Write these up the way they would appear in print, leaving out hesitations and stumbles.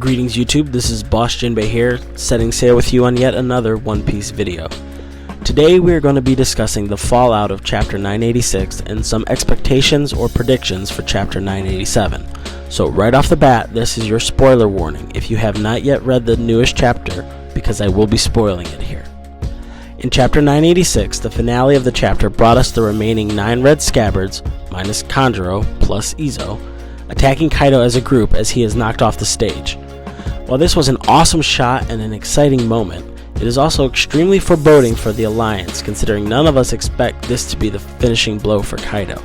Greetings YouTube, this is Boss Jinbei here, setting sail with you on yet another One Piece video. Today we are going to be discussing the fallout of Chapter 986 and some expectations or predictions for Chapter 987. So right off the bat, this is your spoiler warning if you have not yet read the newest chapter, because I will be spoiling it here. In Chapter 986, the finale of the chapter brought us the remaining 9 Red Scabbards, minus Kanjuro, plus Izo, attacking Kaido as a group as he is knocked off the stage. While this was an awesome shot and an exciting moment, it is also extremely foreboding for the Alliance, considering none of us expect this to be the finishing blow for Kaido.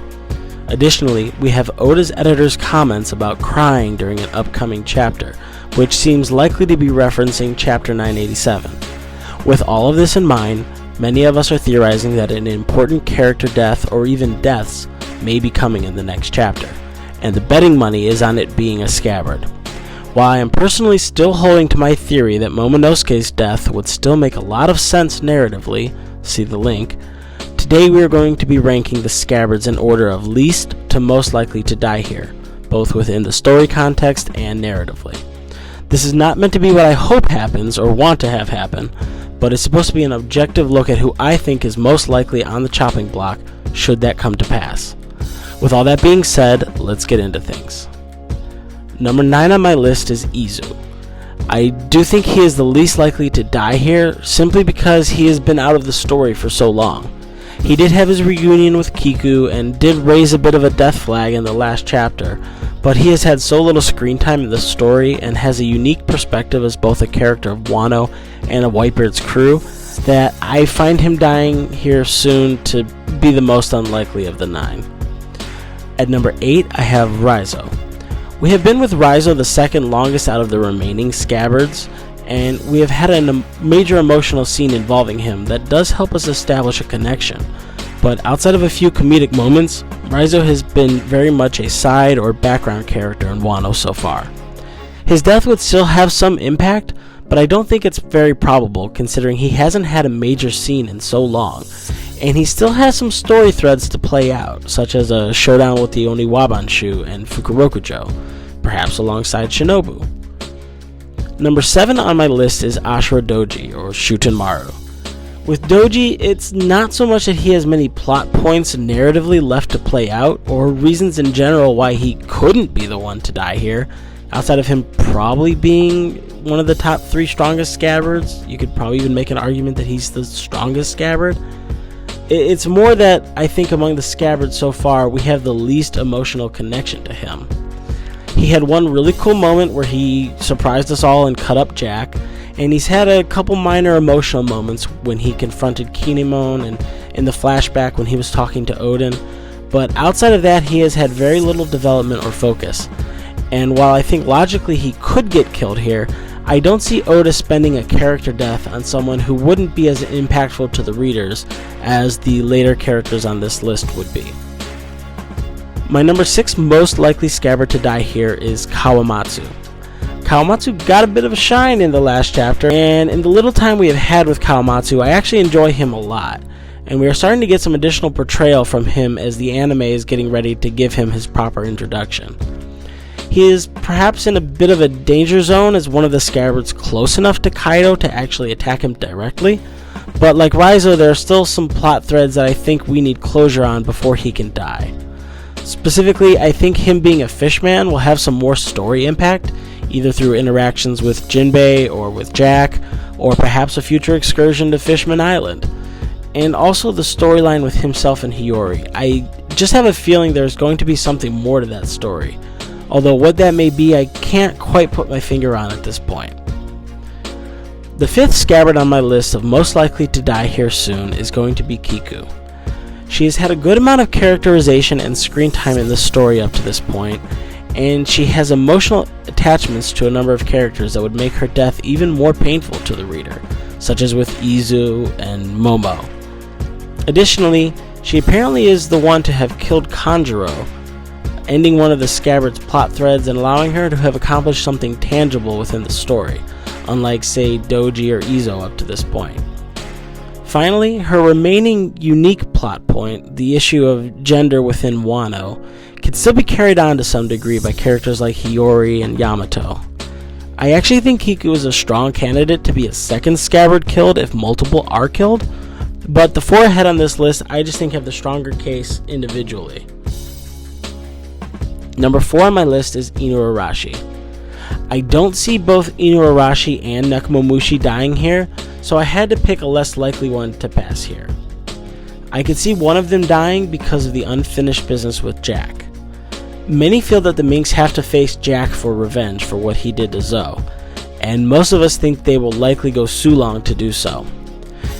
Additionally, we have Oda's editor's comments about crying during an upcoming chapter, which seems likely to be referencing Chapter 987. With all of this in mind, many of us are theorizing that an important character death or even deaths may be coming in the next chapter, and the betting money is on it being a Scabbard. While I am personally still holding to my theory that Momonosuke's death would still make a lot of sense narratively, see the link, today we are going to be ranking the Scabbards in order of least to most likely to die here, both within the story context and narratively. This is not meant to be what I hope happens or want to have happen, but it's supposed to be an objective look at who I think is most likely on the chopping block should that come to pass. With all that being said, let's get into things. Number 9 on my list is Izo. I do think he is the least likely to die here, simply because he has been out of the story for so long. He did have his reunion with Kiku and did raise a bit of a death flag in the last chapter, but he has had so little screen time in the story and has a unique perspective as both a character of Wano and a Whitebeard's crew that I find him dying here soon to be the most unlikely of the 9. At number 8, I have Rizo. We have been with Rizo the second longest out of the remaining Scabbards, and we have had a major emotional scene involving him that does help us establish a connection. But outside of a few comedic moments, Rizo has been very much a side or background character in Wano so far. His death would still have some impact, but I don't think it's very probable considering he hasn't had a major scene in so long, and he still has some story threads to play out, such as a showdown with the Oniwabanshu and Fukurokujo, perhaps alongside Shinobu. Number 7 on my list is Ashura Doji, or Shutenmaru. With Doji, it's not so much that he has many plot points narratively left to play out, or reasons in general why he couldn't be the one to die here, outside of him probably being one of the top 3 strongest Scabbards. You could probably even make an argument that he's the strongest Scabbard. It's more that I think among the Scabbards so far, we have the least emotional connection to him. He had one really cool moment where he surprised us all and cut up Jack, and he's had a couple minor emotional moments when he confronted Kinemon and in the flashback when he was talking to Odin, but outside of that he has had very little development or focus. And while I think logically he could get killed here, I don't see Oda spending a character death on someone who wouldn't be as impactful to the readers as the later characters on this list would be. My number 6 most likely Scabbard to die here is Kawamatsu. Kawamatsu got a bit of a shine in the last chapter, and in the little time we have had with Kawamatsu, I actually enjoy him a lot, and we are starting to get some additional portrayal from him as the anime is getting ready to give him his proper introduction. He is perhaps in a bit of a danger zone as one of the Scabbards close enough to Kaido to actually attack him directly, but like Rizo, there are still some plot threads that I think we need closure on before he can die. Specifically, I think him being a fishman will have some more story impact, either through interactions with Jinbei or with Jack, or perhaps a future excursion to Fishman Island. And also the storyline with himself and Hiyori. I just have a feeling there's going to be something more to that story, although what that may be I can't quite put my finger on at this point. The 5th Scabbard on my list of most likely to die here soon is going to be Kiku. She has had a good amount of characterization and screen time in the story up to this point, and she has emotional attachments to a number of characters that would make her death even more painful to the reader, such as with Izu and Momo. Additionally, she apparently is the one to have killed Kanjuro, ending one of the Scabbard's plot threads and allowing her to have accomplished something tangible within the story, unlike, say, Doji or Izo up to this point. Finally, her remaining unique plot point, the issue of gender within Wano, can still be carried on to some degree by characters like Hiyori and Yamato. I actually think Kiku is a strong candidate to be a second Scabbard killed if multiple are killed, but the 4 ahead on this list I just think have the stronger case individually. Number 4 on my list is Inuarashi. I don't see both Inuarashi and Nekomamushi dying here, so I had to pick a less likely one to pass here. I could see one of them dying because of the unfinished business with Jack. Many feel that the Minks have to face Jack for revenge for what he did to Zoe, and most of us think they will likely go Sulong to do so.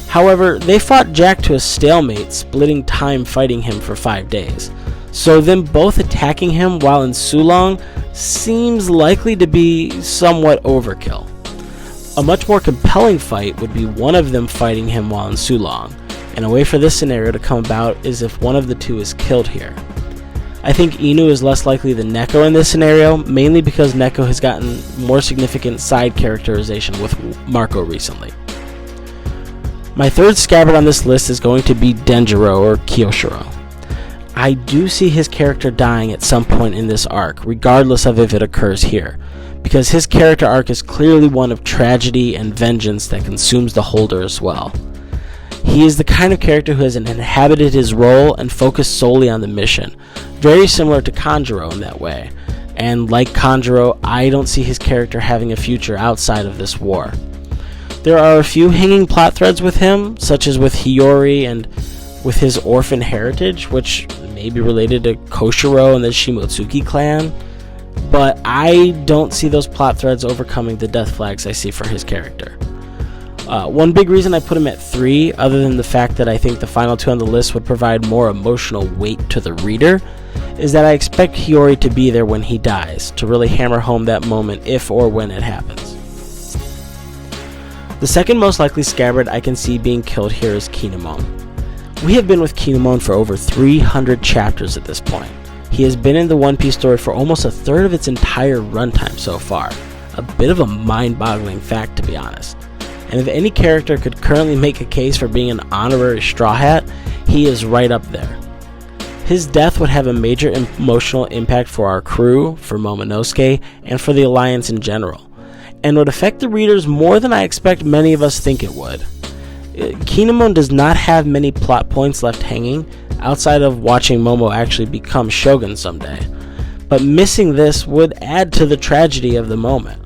However, they fought Jack to a stalemate, splitting time fighting him for 5 days, so them both attacking him while in Sulong seems likely to be somewhat overkill. A much more compelling fight would be one of them fighting him while in Sulong, and a way for this scenario to come about is if one of the two is killed here. I think Inu is less likely than Neko in this scenario, mainly because Neko has gotten more significant side characterization with Marco recently. My third Scabbard on this list is going to be Denjiro or Kyoshiro. I do see his character dying at some point in this arc, regardless of if it occurs here, because his character arc is clearly one of tragedy and vengeance that consumes the holder as well. He is the kind of character who has inhabited his role and focused solely on the mission, very similar to Kanjuro in that way, and like Kanjuro, I don't see his character having a future outside of this war. There are a few hanging plot threads with him, such as with Hiyori and with his orphan heritage, which may be related to Kyoshiro and the Shimotsuki clan, but I don't see those plot threads overcoming the death flags I see for his character. One big reason I put him at 3, other than the fact that I think the final 2 on the list would provide more emotional weight to the reader, is that I expect Hiyori to be there when he dies, to really hammer home that moment if or when it happens. The second most likely Scabbard I can see being killed here is Kinemon. We have been with Kinemon for over 300 chapters at this point. He has been in the One Piece story for almost a third of its entire runtime so far. A bit of a mind-boggling fact, to be honest. And if any character could currently make a case for being an honorary Straw Hat, he is right up there. His death would have a major emotional impact for our crew, for Momonosuke, and for the Alliance in general, and would affect the readers more than I expect many of us think it would. Kinemon does not have many plot points left hanging, outside of watching Momo actually become Shogun someday, but missing this would add to the tragedy of the moment.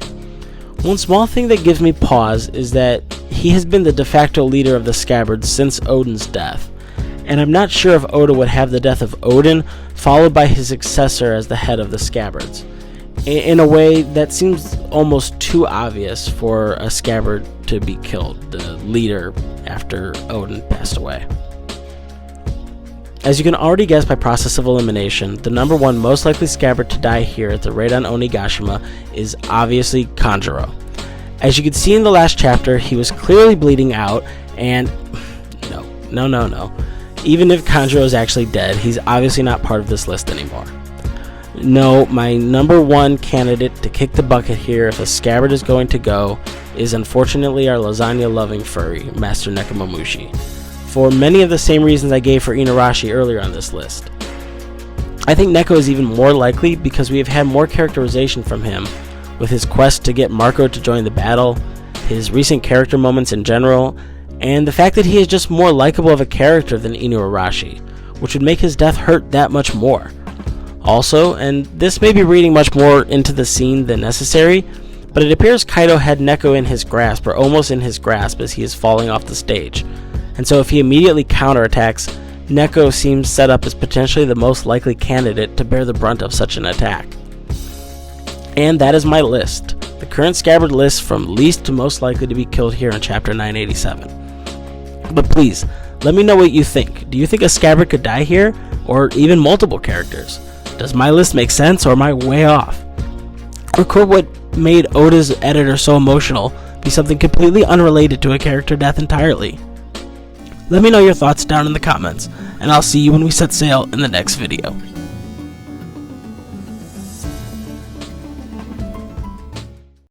One small thing that gives me pause is that he has been the de facto leader of the Scabbards since Odin's death, and I'm not sure if Oda would have the death of Odin followed by his successor as the head of the Scabbards, in a way that seems almost too obvious for a Scabbard to be killed, the leader, after Odin passed away. As you can already guess by process of elimination, the number 1 most likely Scabbard to die here at the raid on Onigashima is obviously Kanjuro. As you can see in the last chapter, he was clearly bleeding out, and no. Even if Kanjuro is actually dead, he's obviously not part of this list anymore. No, my number 1 candidate to kick the bucket here if a Scabbard is going to go is unfortunately our lasagna-loving furry, Master Nekomamushi, for many of the same reasons I gave for Inuarashi earlier on this list. I think Neko is even more likely because we have had more characterization from him, with his quest to get Marco to join the battle, his recent character moments in general, and the fact that he is just more likable of a character than Inuarashi, which would make his death hurt that much more. Also, and this may be reading much more into the scene than necessary, but it appears Kaido had Neko in his grasp, or almost in his grasp, as he is falling off the stage. And so if he immediately counterattacks, Neko seems set up as potentially the most likely candidate to bear the brunt of such an attack. And that is my list. The current Scabbard list from least to most likely to be killed here in chapter 987. But please, let me know what you think. Do you think a Scabbard could die here? Or even multiple characters? Does my list make sense, or am I way off? Or could what made Oda's editor so emotional be something completely unrelated to a character death entirely? Let me know your thoughts down in the comments, and I'll see you when we set sail in the next video.